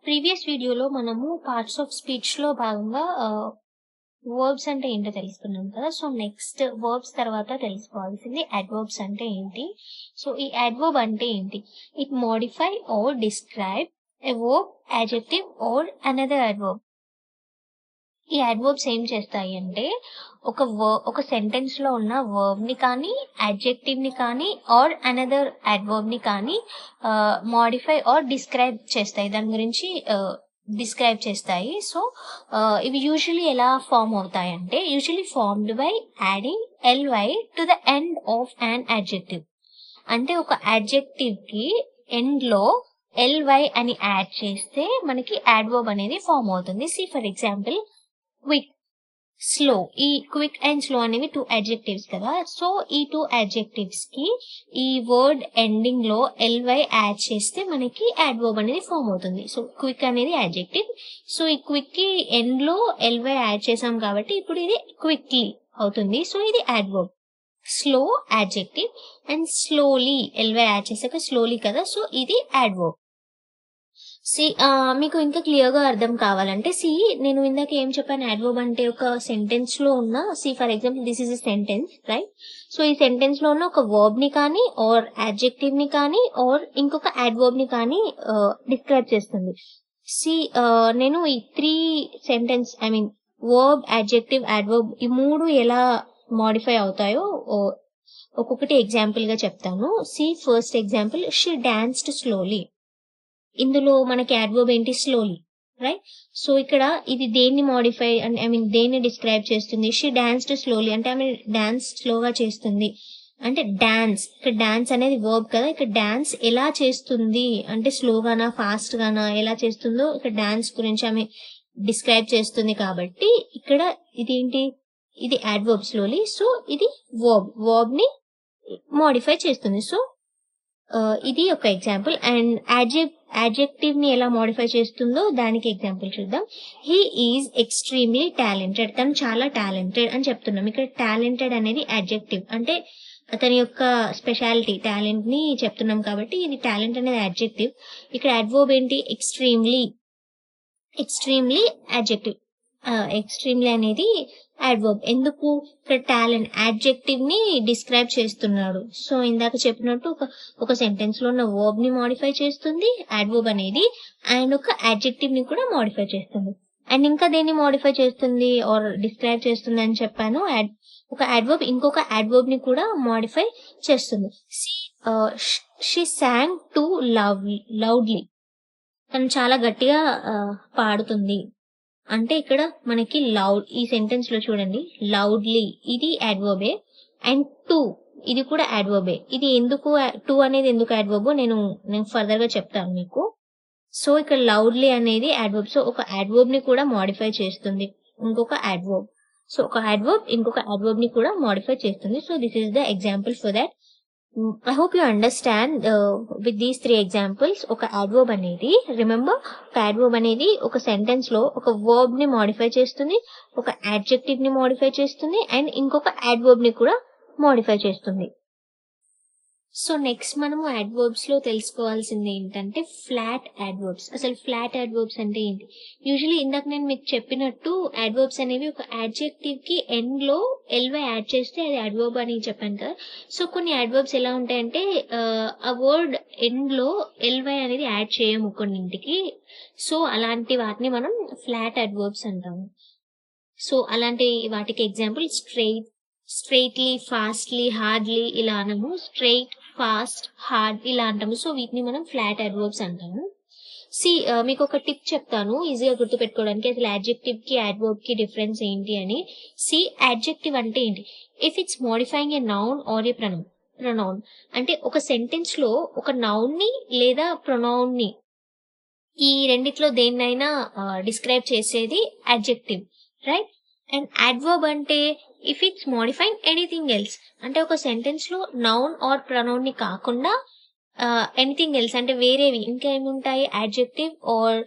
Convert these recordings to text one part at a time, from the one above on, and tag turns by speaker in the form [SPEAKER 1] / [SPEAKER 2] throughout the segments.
[SPEAKER 1] Previous వీడియోలో మనము parts of స్పీచ్‌లో భాగంగా వర్బ్స్ అంటే ఏంటో తెలుసుకున్నాం కదా! సో, నెక్స్ట్ వర్బ్స్ తర్వాత తెలుసుకోవాల్సింది అడ్వర్బ్స్ అంటే ఏంటి? సో, ఈ అడ్వర్బ్ అంటే ఏంటి? It modify or describe a verb, adjective or another adverb. ఈ అడ్వర్బ్స్ ఏం చేస్తాయి అంటే ఒక సెంటెన్స్‌లో ఉన్న వర్బ్‌ని కానీ, అడ్జెక్టివ్‌ని కానీ ఆర్ అనదర్ అడ్వర్బ్‌ని కానీ మోడిఫై ఆర్ డిస్క్రైబ్ చేస్తాయి. దాని గురించి డిస్క్రైబ్ చేస్తాయి. సో, ఇవి యూజువల్లీ ఎలా ఫార్మ్ అవుతాయంటే usually formed by adding LY to the end of an adjective. అంటే ఒక అడ్జెక్టివ్‌కి ఎండ్‌లో ఎల్‌వై అని యాడ్ చేస్తే మనకి అడ్వర్బ్ అనేది ఫార్మ్ అవుతుంది. See for example quick, slow. ఈ క్విక్ అండ్ స్లో అనేవి 2 అడ్జెక్టివ్స్ కదా! సో, ఈ 2 అడ్జెక్టివ్స్ కి ఈ వర్డ్ ఎండింగ్ లో ఎల్‌వై యాడ్ చేస్తే మనకి అడ్వర్బ్ అనేది ఫార్మ్ అవుతుంది. సో, క్విక్ అనేది అడ్జెక్టివ్. సో, ఈ క్విక్ కి ఎండ్ లో ఎల్‌వై యాడ్ చేసాం కాబట్టి ఇప్పుడు ఇది క్విక్లీ అవుతుంది. సో, ఇది adverb. Slow adjective and slowly LY add చేసాక స్లోలీ కదా! సో, ఇది అడ్వర్బ్. మీకు ఇంకా క్లియర్‌గా అర్థం కావాలంటే నేను ఇందాక ఏం చెప్పాను అడ్వర్బ్ అంటే ఒక సెంటెన్స్‌లో ఉన్న for example this is a sentence right? So, ఈ సెంటెన్స్‌లో ఉన్న ఒక వర్బ్‌ని కానీ ఆర్ అడ్జెక్టివ్‌ని కానీ ఆర్ ఇంకొక అడ్వర్బ్‌ని కానీ డిస్క్రైబ్ చేస్తుంది. నేను ఈ 3 సెంటెన్స్ వర్బ్, అడ్జెక్టివ్, అడ్వర్బ్ ఈ 3 ఎలా మోడిఫై అవుతాయో ఒక్కొక్కటి ఎగ్జాంపుల్‌గా చెప్తాను. First example she danced slowly. ఇందులో మనకి అడ్వర్బ్ ఏంటి? Slowly right? సో, ఇక్కడ ఇది దేన్ని మోడిఫై దేన్ని డిస్క్రైబ్ చేస్తుంది? షీ డాన్స్డ్ స్లోలీ అంటే ఆమె డాన్స్ స్లోగా చేస్తుంది. అంటే డాన్స్, ఇక్కడ డాన్స్ అనేది వర్బ్ కదా! ఇక్కడ డాన్స్ ఎలా చేస్తుంది అంటే స్లోగానా, ఫాస్ట్ గానా ఎలా చేస్తుందో ఇక్కడ డాన్స్ గురించి ఆమె డిస్క్రైబ్ చేస్తుంది కాబట్టి ఇక్కడ ఇదేంటి? ఇది అడ్వర్బ్ స్లోలీ. సో, ఇది వర్బ్ ని మోడిఫై చేస్తుంది. సో, ఇది ఒక ఎగ్జాంపుల్. అండ్ అడ్జెక్టివ్ ని ఎలా మోడిఫై చేస్తుందో దానికి ఎగ్జాంపుల్ చూద్దాం. He is extremely talented. తను చాలా టాలెంటెడ్ అని చెప్తున్నాం. ఇక్కడ టాలెంటెడ్ అనేది అడ్జెక్టివ్. అంటే అతని యొక్క స్పెషాలిటీ టాలెంట్ ని చెప్తున్నాం కాబట్టి ఇది టాలెంట్ అనేది అడ్జెక్టివ్. ఇక్కడ అడ్వర్బ్ ఏంటి? Extremely adjective. ఎక్స్‌ట్రీమ్‌లీ అనేది అడ్వర్బ్. ఎందుకు? ఇక్కడ టాలెంట్ అడ్జెక్టివ్ ని డిస్క్రైబ్ చేస్తున్నాడు. సో, ఇందాక చెప్పినట్టు ఒక సెంటెన్స్ లో ఉన్న వర్బ్ ని మోడిఫై చేస్తుంది అడ్వర్బ్ అనేది అండ్ ఒక అడ్జెక్టివ్ ని కూడా మోడిఫై చేస్తుంది. అండ్ ఇంకా దేన్ని మోడిఫై చేస్తుంది ఆర్ డిస్క్రైబ్ చేస్తుంది అని చెప్పాను. ఒక అడ్వర్బ్ ఇంకొక అడ్వర్బ్ ని కూడా మోడిఫై చేస్తుంది. She song to loudly. తను చాలా గట్టిగా పాడుతుంది. అంటే ఇక్కడ మనకి లౌడ్ ఈ సెంటెన్స్ లో చూడండి లౌడ్లీ ఇది అడ్వర్బే అండ్ టు ఇది కూడా అడ్వర్బే. ఇది ఎందుకు టు అనేది ఎందుకు అడ్వర్బో నేను ఫర్దర్ గా చెప్తాను మీకు. సో, ఇక్కడ లౌడ్లీ అనేది అడ్వర్బ్. సో, ఒక అడ్వర్బ్ ని కూడా మోడిఫై చేస్తుంది ఇంకొక అడ్వర్బ్. సో, ఒక అడ్వర్బ్ ఇంకొక అడ్వర్బ్ ని కూడా మోడిఫై చేస్తుంది. So, this is the example for that. I hope you understand with these 3 examples. ఒక adverb అనేది రిమెంబర్ ఒక adverb అనేది ఒక సెంటెన్స్ లో ఒక verb ని మోడిఫై చేస్తుంది, ఒక adjective ని మోడిఫై చేస్తుంది అండ్ ఇంకొక adverb ని కూడా మోడిఫై చేస్తుంది. సో, నెక్స్ట్ మనము అడ్వర్బ్స్ లో తెలుసుకోవాల్సింది ఏంటంటే ఫ్లాట్ అడ్వర్బ్స్. అసలు ఫ్లాట్ అడ్వర్బ్స్ అంటే ఏంటి? యూజువల్లీ ఇందాక నేను మీకు చెప్పినట్టు అడ్వర్బ్స్ అనేవి ఒక అడ్జెక్టివ్ కి ఎండ్ లో ఎల్‌వై యాడ్ చేస్తే అది అడ్వర్బ్ అని చెప్పాను కదా! సో, కొన్ని అడ్వర్బ్స్ ఎలా ఉంటాయంటే ఆ వర్డ్ ఎండ్ లో ఎల్‌వై అనేది యాడ్ చేయము కొన్నింటికి. సో, అలాంటి వాటిని మనం ఫ్లాట్ అడ్వర్బ్స్ అంటాము. సో, అలాంటి వాటికి ఎగ్జాంపుల్ స్ట్రెయిట్లీ, ఫాస్ట్లీ, హార్డ్లీ ఇలా అనము. స్ట్రెయిట్, ఫాస్ట్, హార్డ్ ఇలా అంటాము. సో, వీటిని మనం ఫ్లాట్ అడ్వర్బ్స్ అంటాము. మీకు ఒక టిప్ చెప్తాను ఈజీగా గుర్తుపెట్టుకోవడానికి అసలు అడ్జెక్టివ్ కి అడ్వర్బ్ కి డిఫరెన్స్ ఏంటి అని. అడ్జెక్టివ్ అంటే ఏంటి? If it's modifying a noun are a pronoun అంటే ఒక సెంటెన్స్ లో ఒక నౌన్ ని లేదా ప్రొనౌన్ ని ఈ రెండిట్లో దేన్నైనా డిస్క్రైబ్ చేసేది అడ్జెక్టివ్ రైట్? అండ్ అడ్వర్బ్ అంటే if it's modifying anything else అంటే ఒక సెంటెన్స్ లో నౌన్ ఆర్ ప్రొనౌన్ ని కాకుండా ఎనీథింగ్ ఎల్స్ అంటే వేరేవి ఇంకా ఏముంటాయి? అడ్జెక్టివ్ ఆర్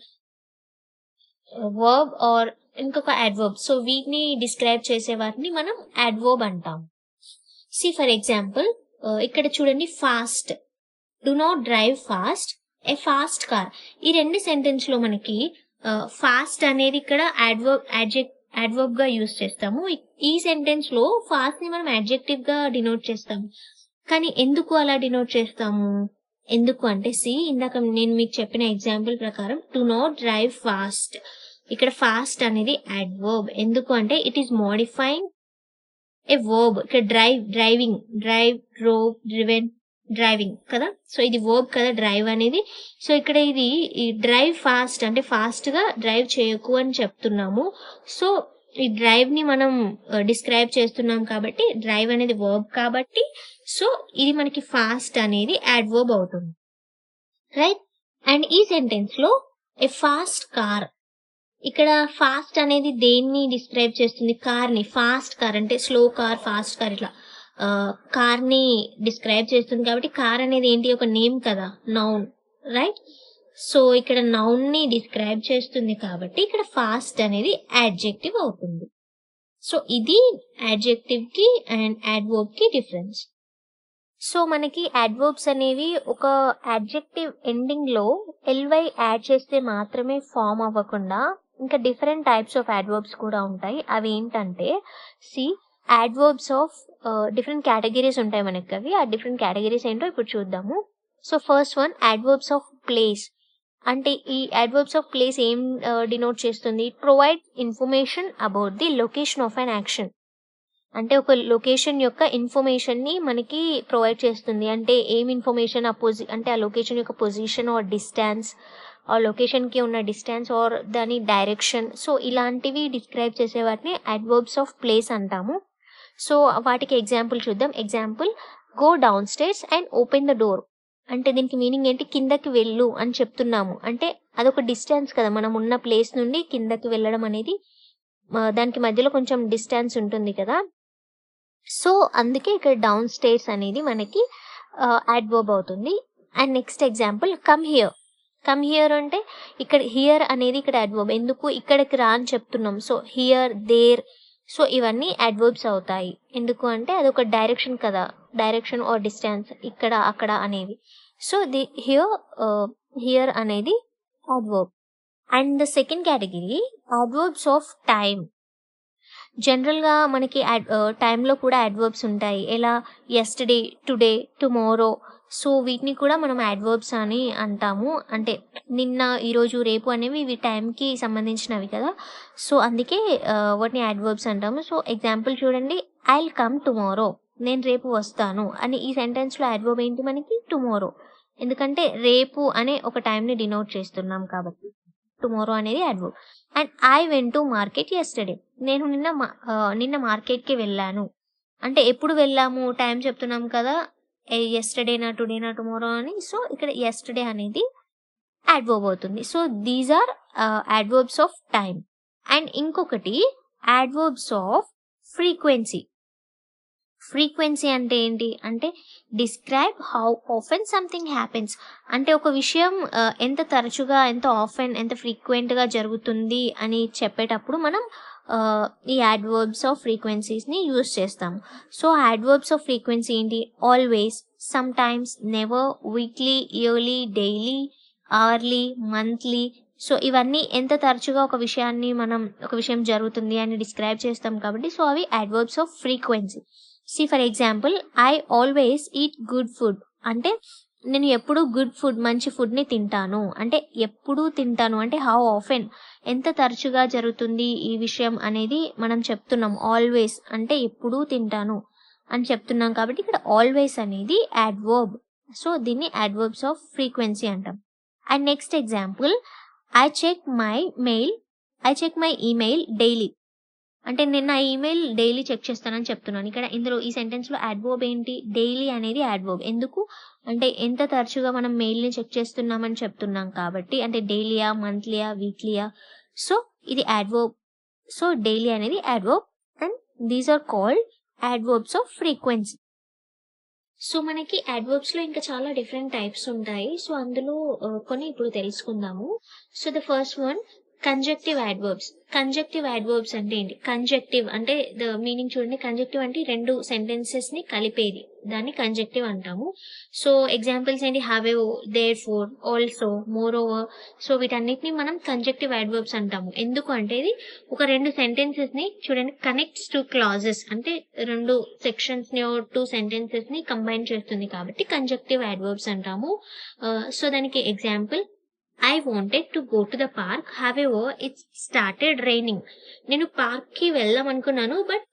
[SPEAKER 1] వర్బ్ ఆర్ ఇంకొక అడ్వర్బ్. సో, వీటిని డిస్క్రైబ్ చేసే వాటిని మనం అడ్వర్బ్ అంటాం. ఫర్ ఎగ్జాంపుల్ ఇక్కడ చూడండి fast. Do not drive fast A fast car. ఈ 2 సెంటెన్స్ లో మనకి ఫాస్ట్ అనేది ఇక్కడ యాడ్వర్బ్ గా యూజ్ చేస్తాము. ఈ సెంటెన్స్ లో ఫాస్ట్ ని మనం యాడ్జెక్టివ్ గా డినోట్ చేస్తాము. కానీ ఎందుకు అలా డినోట్ చేస్తాము? ఎందుకు అంటే ఇందాక నేను మీకు చెప్పిన ఎగ్జాంపుల్ ప్రకారం డు నాట్ డ్రైవ్ ఫాస్ట్. ఇక్కడ ఫాస్ట్ అనేది యాడ్వర్బ్. ఎందుకు అంటే it is modifying A verb. ఇక్కడ డ్రైవ్, డ్రోవ్, డ్రివెన్, డ్రైవింగ్ కదా. సో ఇది వర్బ్ కదా డ్రైవ్ అనేది. సో ఇక్కడ ఇది ఈ డ్రైవ్ ఫాస్ట్ అంటే ఫాస్ట్ గా డ్రైవ్ చేయకు అని చెప్తున్నాము. సో ఈ డ్రైవ్ ని మనం డిస్క్రైబ్ చేస్తున్నాం కాబట్టి డ్రైవ్ అనేది వర్బ్ కాబట్టి సో ఇది మనకి ఫాస్ట్ అనేది యాడ్వర్బ్ అవుతుంది, రైట్. అండ్ ఈ సెంటెన్స్ లో ఏ ఫాస్ట్ కార్, ఇక్కడ ఫాస్ట్ అనేది దేన్ని డిస్క్రైబ్ చేస్తుంది? కార్ ని. ఫాస్ట్ కార్ అంటే స్లో కార్, ఫాస్ట్ కార్ ఇట్లా కార్ ని డిస్క్రైబ్ చేస్తుంది కాబట్టి కార్ అనేది ఏంటి? ఒక నేమ్ కదా, నౌన్, రైట్. సో ఇక్కడ నౌన్ ని డిస్క్రైబ్ చేస్తుంది కాబట్టి ఇక్కడ ఫాస్ట్ అనేది యాడ్జెక్టివ్ అవుతుంది. సో ఇది యాడ్జెక్టివ్ కి అండ్ యాడ్వర్బ్ కి డిఫరెన్స్. సో మనకి యాడ్వర్బ్స్ అనేవి ఒక యాడ్జెక్టివ్ ఎండింగ్ లో ఎల్వై యాడ్ చేస్తే మాత్రమే ఫామ్ అవ్వకుండా ఇంకా డిఫరెంట్ టైప్స్ ఆఫ్ యాడ్వర్బ్స్ కూడా ఉంటాయి. అవి ఏంటంటే యాడ్వర్బ్స్ ఆఫ్ డిఫరెంట్ కేటగిరీస్ ఉంటాయి మనకి. అవి ఆ డిఫరెంట్ కేటగిరీస్ ఏంటో ఇప్పుడు చూద్దాము. So first one adverbs of place. అంటే ఈ యాడ్వర్బ్స్ ఆఫ్ ప్లేస్ ఏం డినోట్ చేస్తుంది? Provide information about the location of an action. అంటే ఒక లొకేషన్ యొక్క ఇన్ఫర్మేషన్ ని మనకి ప్రొవైడ్ చేస్తుంది. అంటే ఏం ఇన్ఫర్మేషన్? అంటే ఆ లొకేషన్ యొక్క పొజిషన్ ఆర్ డిస్టెన్స్, ఆ లొకేషన్ కి ఉన్న డిస్టెన్స్ ఆర్ దాని డైరెక్షన్. సో ఇలాంటివి డిస్క్రైబ్ చేసే వాటిని యాడ్వర్బ్స్ ఆఫ్ ప్లేస్ అంటాము. సో వాటికి ఎగ్జాంపుల్ చూద్దాం. Example, go down stairs and open the door. అంటే దీనికి మీనింగ్ ఏంటి? కిందకి వెళ్ళు అని చెప్తున్నాము. అంటే అదొక డిస్టెన్స్ కదా, మనం ఉన్న ప్లేస్ నుండి కిందకి వెళ్ళడం అనేది దానికి మధ్యలో కొంచెం డిస్టెన్స్ ఉంటుంది కదా. సో అందుకే ఇక్కడ డౌన్ స్టేర్స్ అనేది మనకి యాడ్వర్బ్ అవుతుంది. And next example, come here. Come here అంటే ఇక్కడ హియర్ అనేది ఇక్కడ యాడ్వర్బ్. ఎందుకు? ఇక్కడికి రా అని చెప్తున్నాం. సో హియర్, దేర్, సో ఇవన్నీ యాడ్వర్బ్స్ అవుతాయి. ఎందుకు అంటే అదొక డైరెక్షన్ కదా, డైరెక్షన్ ఆర్ డిస్టెన్స్, ఇక్కడ అక్కడ అనేవి. సో ది హియర్ అనేది adverb. And the second category adverbs of time. General గా మనకి టైంలో కూడా యాడ్వర్బ్స్ ఉంటాయి. ఎలా? Yesterday, today, tomorrow. సో వీటిని కూడా మనం యాడ్వర్బ్స్ అని అంటాము. అంటే నిన్న, ఈరోజు, రేపు అనేవి ఇవి టైంకి సంబంధించినవి కదా. సో అందుకే వాటిని యాడ్వర్బ్స్ అంటాము. సో ఎగ్జాంపుల్ చూడండి, ఐ విల్ కమ్ టుమారో. నేను రేపు వస్తాను అని. ఈ సెంటెన్స్ లో యాడ్వర్బ్ ఏంటి మనకి? టుమారో. ఎందుకంటే రేపు అనే ఒక టైంని డినోట్ చేస్తున్నాం కాబట్టి టుమారో అనేది adverb. And I went to market yesterday. నేను నిన్న మార్కెట్ కి వెళ్ళాను. అంటే ఎప్పుడు వెళ్ళాము? టైం చెప్తున్నాం కదా, యెస్టర్డేనా, టుడేనా, టుమారో అని. సో ఇక్కడ యెస్టర్డే అనేది యాడ్వర్బ్ అవుతుంది. So these are adverbs of time. And ఇంకొకటి యాడ్వర్బ్స్ ఆఫ్ ఫ్రీక్వెన్సీ. ఫ్రీక్వెన్సీ అంటే ఏంటి? అంటే describe how often something happens. అంటే ఒక విషయం ఎంత తరచుగా, ఎంత ఆఫెన్, ఎంత ఫ్రీక్వెంట్ గా జరుగుతుంది అని చెప్పేటప్పుడు మనం ఈ యాడ్వర్బ్స్ ఆఫ్ ఫ్రీక్వెన్సీస్ ని యూజ్ చేస్తాం. సో యాడ్వర్బ్స్ ఆఫ్ ఫ్రీక్వెన్సీ ఏంటి? Always, some times, never, weekly, yearly, daily, hourly, monthly. So ఇవన్నీ ఎంత తరచుగా ఒక విషయం జరుగుతుంది అని డిస్క్రైబ్ చేస్తాం కాబట్టి సో అవి adverbs of frequency. For example, I always eat good food. అంటే నేను ఎప్పుడు గుడ్ ఫుడ్, మంచి ఫుడ్ ని తింటాను. అంటే ఎప్పుడు తింటాను అంటే హౌ ఆఫెన్, ఎంత తరచుగా జరుగుతుంది ఈ విషయం అనేది మనం చెప్తున్నాం. ఆల్వేస్ అంటే ఎప్పుడు తింటాను అని చెప్తున్నాం కాబట్టి ఇక్కడ ఆల్వేస్ అనేది యాడ్వర్బ్. సో దీన్ని యాడ్వర్బ్స్ ఆఫ్ ఫ్రీక్వెన్సీ అంటాం. And next example, I check my email daily. అంటే నేను నా ఈమెయిల్ డైలీ చెక్ చేస్తానని చెప్తున్నాను. ఇక్కడ ఈ సెంటెన్స్ లో యాడ్వర్బ్ ఏంటి? డైలీ అనేది యాడ్వర్బ్. ఎందుకు అంటే ఎంత తరచుగా మనం మెయిల్ ని చెక్ చేస్తున్నామని చెప్తున్నాం కాబట్టి. అంటే డైలీయా, మంత్లీయా, వీక్లీయా. సో ఇది యాడ్వర్బ్. సో డైలీ అనేది adverb. And these are called adverbs of frequency. So మనకి యాడ్వర్బ్స్ లో ఇంకా చాలా డిఫరెంట్ టైప్స్ ఉంటాయి. సో అందులో కొన్ని ఇప్పుడు తెలుసుకుందాము. So the first one, conjunctive adverbs. Conjunctive adverbs అంటే ఏంటి? కంజక్టివ్ అంటే ద మీనింగ్ చూడండి. కంజక్టివ్ అంటే రెండు సెంటెన్సెస్ ని కలిపేది. దాన్ని కంజెక్టివ్ అంటాము. సో ఎగ్జాంపుల్స్ ఏంటి, however, therefore, also, moreover. సో వీటన్నిటిని మనం కంజెక్టివ్ అడ్వర్బ్స్ అంటాము. ఎందుకు అంటే ఇది ఒక 2 సెంటెన్సెస్ ని చూడండి కనెక్ట్స్ టు క్లాజెస్, అంటే 2 సెక్షన్స్ ని 2 సెంటెన్సెస్ ని కంబైన్ చేస్తుంది కాబట్టి కంజెక్టివ్ అడ్వర్బ్స్ అంటాము. సో దానికి example, I wanted to go to the park. However, it started raining. నేను పార్క్ కి వెళ్దాం అనుకున్నాను, బట్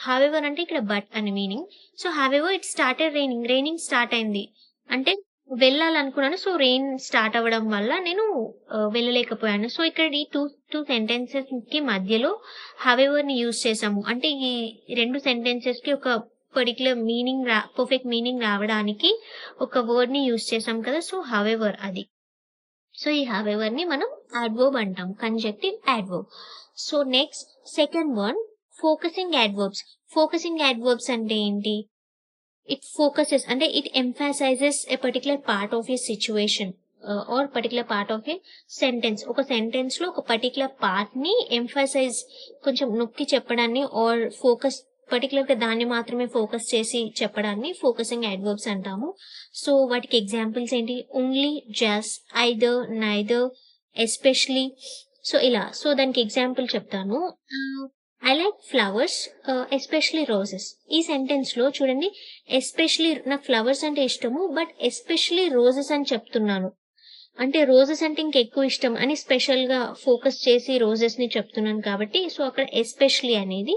[SPEAKER 1] హవెవర్ అంటే ఇక్కడ బట్ అని meaning. So however it started raining, raining start అయింది అంటే వెళ్ళాలనుకున్నాను. సో రెయిన్ స్టార్ట్ అవ్వడం వల్ల నేను వెళ్ళలేకపోయాను. సో ఇక్కడ ఈ టూ సెంటెన్సెస్ కి మధ్యలో హవెవర్ ని యూజ్ చేసాము. అంటే ఈ 2 సెంటెన్సెస్ కి ఒక పర్టికులర్ మీనింగ్ పర్ఫెక్ట్ మీనింగ్ రావడానికి ఒక వర్డ్ ని యూజ్ చేసాం కదా. సో హవెవర్ అది. సో ఈ హవెవర్ ని మనం అడ్వర్బ్ అంటాం, conjunctive adverb. So next second one, focusing adverbs. Focusing adverbs అంటే ఏంటి? ఇట్ ఫోకసెస్ అంటే it emphasizes a particular part of a situation or particular part of a sentence. ఒక sentence లో ఒక పర్టికులర్ పార్ట్ ని ఎంఫసైజ్, కొంచెం నొక్కి చెప్పడాన్ని, ఆర్ ఫోకస్ పర్టికులర్ గా దాన్ని మాత్రమే ఫోకస్ చేసి చెప్పడాన్ని ఫోకసింగ్ అడ్వర్బ్స్ అంటాము. సో వాటికి ఎగ్జాంపుల్స్ ఏంటి, only, just, either, neither, especially. So ఇలా. సో దానికి ఎగ్జాంపుల్ చెప్తాను. I like flowers, especially roses. ఈ సెంటెన్స్ లో చూడండి, ఎస్పెషలీ నాకు ఫ్లవర్స్ అంటే ఇష్టము, బట్ ఎస్పెషలీ రోజెస్ అని చెప్తున్నాను. అంటే రోజెస్ అంటే ఇంకెక్కువ ఇష్టం అని స్పెషల్ గా ఫోకస్ చేసి రోజెస్ ని చెప్తున్నాను కాబట్టి, సో అక్కడ ఎస్పెషలీ అనేది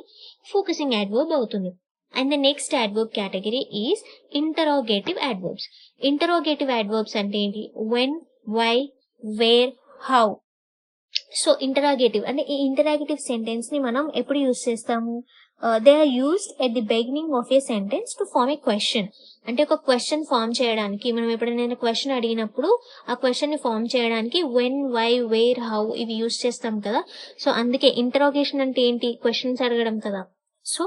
[SPEAKER 1] ఫోకసింగ్ అడ్వర్బ్ అవుతుంది. And the next adverb category is interrogative adverbs. Interrogative adverbs అంటే ఏంటి? When, why, where, how. So interrogative అంటే ఈ ఇంటరాగేటివ్ సెంటెన్స్ ని మనం ఎప్పుడు యూజ్ చేస్తాము? They are used at the beginning of a sentence to form a question. అంటే ఒక క్వశ్చన్ ఫార్మ్ చేయడానికి, మనం ఎప్పుడైనా క్వశ్చన్ అడిగినప్పుడు ఆ క్వశ్చన్ ని ఫార్మ్ చేయడానికి వెన్, వై, వేర్, హౌ ఇవి యూజ్ చేస్తాం కదా. సో అందుకే ఇంటరాగేషన్ అంటే ఏంటి? క్వశ్చన్స్ అడగడం కదా. సో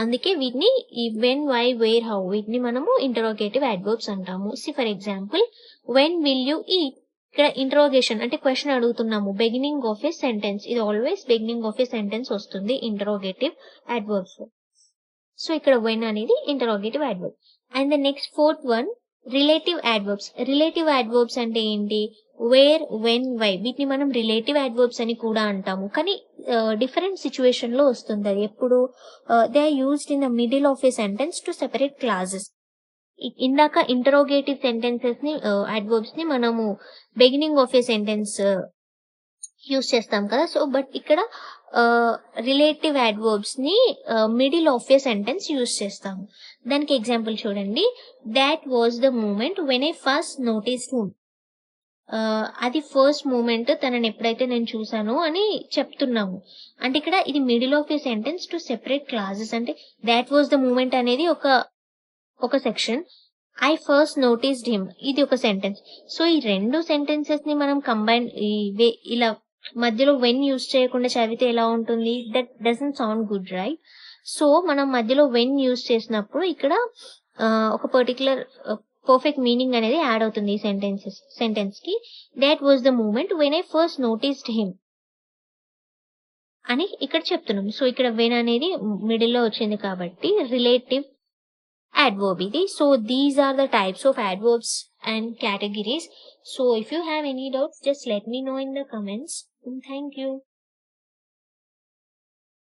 [SPEAKER 1] అందుకే వీటిని ఈ వెన్, వై, వేర్, హౌ వీటిని మనము ఇంటరోగేటివ్ అడ్వర్బ్స్ అంటాము. For example, when will you eat. ఇక్కడ ఇంటరోగేషన్ అంటే క్వశ్చన్ అడుగుతున్నాము, బిగినింగ్ ఆఫ్ ఏ సెంటెన్స్. ఇది always beginning of a sentence వస్తుంది ఇంటరోగేటివ్ అడ్వర్బ్స్. సో ఇక్కడ వెన్ అనేది interrogative adverb. And the next fourth one, relative adverbs. Relative adverbs అంటే ఏంటి? Wear, when, why వీటిని మనం రిలేటివ్ అడ్వర్బ్స్ అని కూడా అంటాము. కానీ డిఫరెంట్ సిచ్యువేషన్ లో వస్తుంది అది. ఎప్పుడు? They are used in the middle of a sentence to separate clauses. ఇందాక ఇంటరోగేటివ్ సెంటెన్సెస్ ని అడ్వర్బ్స్ ని మనము beginning of a sentence use చేస్తాం కదా. సో బట్ ఇక్కడ రిలేటివ్ అడ్వర్బ్స్ ని middle of a sentence use చేస్తాము. దానికి ఎగ్జాంపుల్ చూడండి, that was the moment when I first noticed him. అది ఫస్ట్ మూమెంట్ తనని ఎప్పుడైతే నేను చూసానో అని చెప్తున్నాము. అంటే ఇక్కడ ఇది middle of a sentence to separate clauses. అంటే దాట్ వాజ్ ద మూమెంట్ అనేది ఒక section, I first noticed him ఇది ఒక సెంటెన్స్. సో ఈ 2 సెంటెన్సెస్ ని మనం కంబైన్ ఇలా మధ్యలో వెన్ యూజ్ చేయకుండా చదివితే ఎలా ఉంటుంది? That doesn't sound good, right? So మనం మధ్యలో వెన్ యూజ్ చేసినప్పుడు ఇక్కడ ఒక పర్టికులర్ పర్ఫెక్ట్ మీనింగ్ అనేది యాడ్ అవుతుంది ఈ సెంటెన్స్ కి. That was the moment when I first noticed him అని ఇక్కడ చెప్తున్నాం. సో ఇక్కడ వెన్ అనేది మిడిల్ లో వచ్చింది కాబట్టి relative adverb idi. So these are the types of adverbs and categories. So if you have any doubts, just let me know in the comments. And thank you.